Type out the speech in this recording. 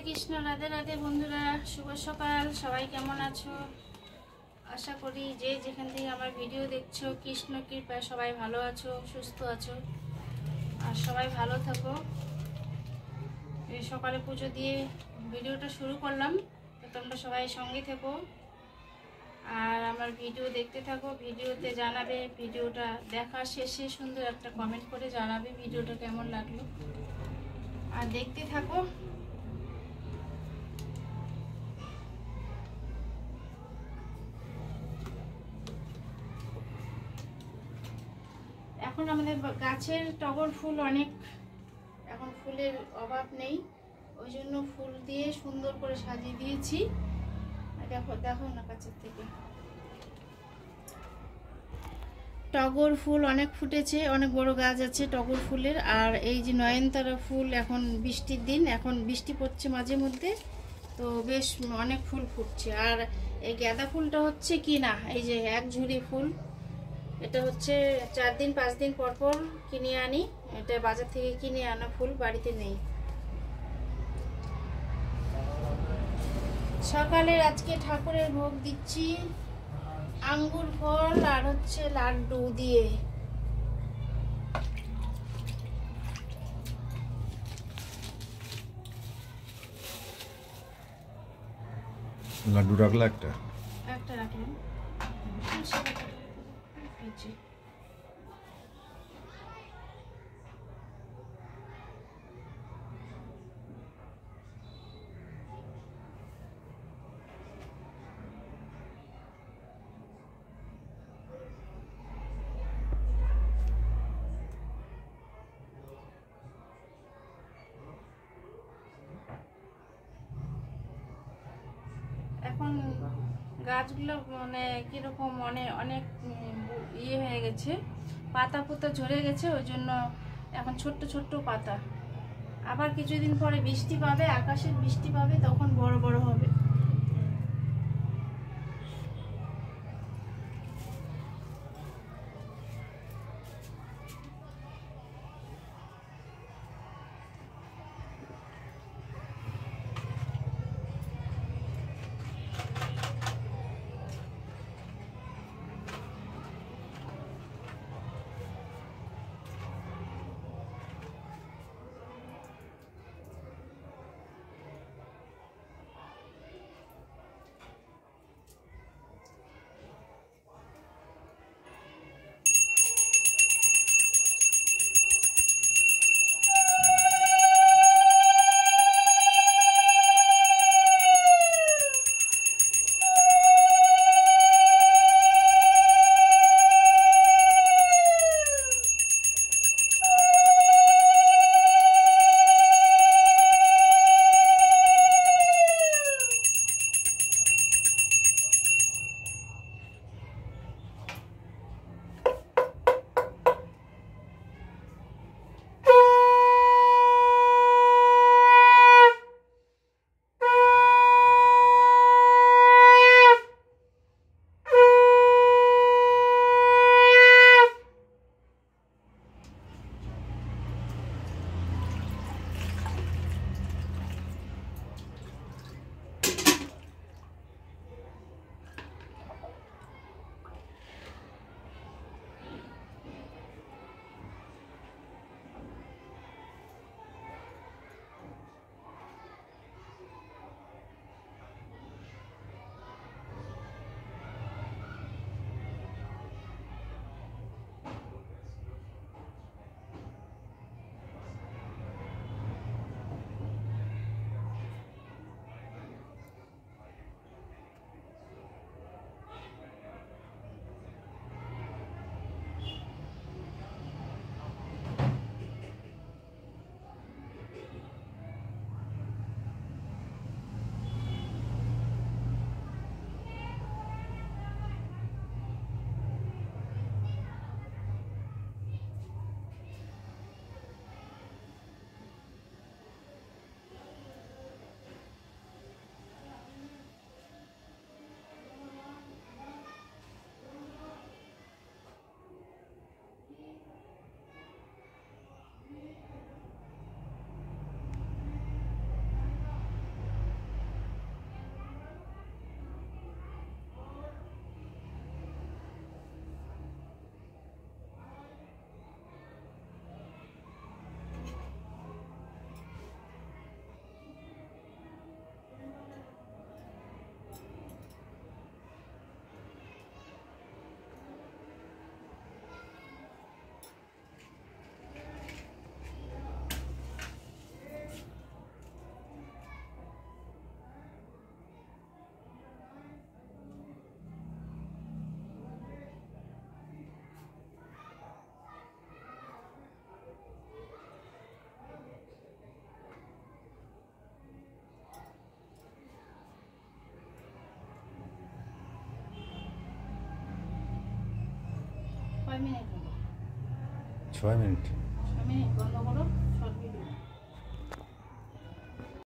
কৃষ্ণ, রাধে রাধে বন্ধুরা, শুভ সকাল। সবাই কেমন আছো? আশা করি যে যেখান থেকে আমার ভিডিও দেখছো কৃষ্ণ কৃপায় সবাই ভালো আছো, সুস্থ আছো, আর সবাই ভালো থাকো। এই সকালে পুজো দিয়ে ভিডিওটা শুরু করলাম, তো তোমরা সবাই সঙ্গে থেকো আর আমার ভিডিও দেখতে থাকো। ভিডিওতে জানাবে, ভিডিওটা দেখার শেষে সুন্দর একটা কমেন্ট করে জানাবে ভিডিওটা কেমন লাগলো, আর দেখতে থাকো। এখন আমাদের গাছের টগর ফুল অনেক, এখন ফুলের অভাব নেই, ওই জন্য ফুল দিয়ে সুন্দর করে সাজিয়ে দিয়েছি। দেখো দেখো না কাছের থেকে টগর ফুল অনেক ফুটেছে, অনেক বড় গাছ আছে টগর ফুলের। আর এই যে নয়নতারা ফুল, এখন বৃষ্টির দিন, এখন বৃষ্টি পড়ছে মাঝে মধ্যে, তো বেশ অনেক ফুল ফুটছে। আর এই গাঁদা ফুলটা হচ্ছে কি না, এই যে এক ঝুড়ি ফুল, এটা হচ্ছে 4 দিন 5 দিন পর পর কিনে আনি। এটা বাজার থেকে কিনে আনা ফুল, বাড়িতে নেই। সকালে আজকে ঠাকুরের ভোগ দিচ্ছি আঙ্গুর ফল আর হচ্ছে লাড্ডু দিয়ে। লাড্ডু রাখলে একটা রাখলাম। এখন গাছগুলো মানে কিরকম অনেক ইয়ে হয়ে গেছে, পাতা পুতা ঝরে গেছে, ওই জন্য এখন ছোট্ট ছোট্ট পাতা। আবার কিছুদিন পরে বৃষ্টি পাবে, আকাশের বৃষ্টি পাবে, তখন বড় বড় হবে। মিনিট হলো। 6 মিনিট। 6 মিনিট বন্ধ করো।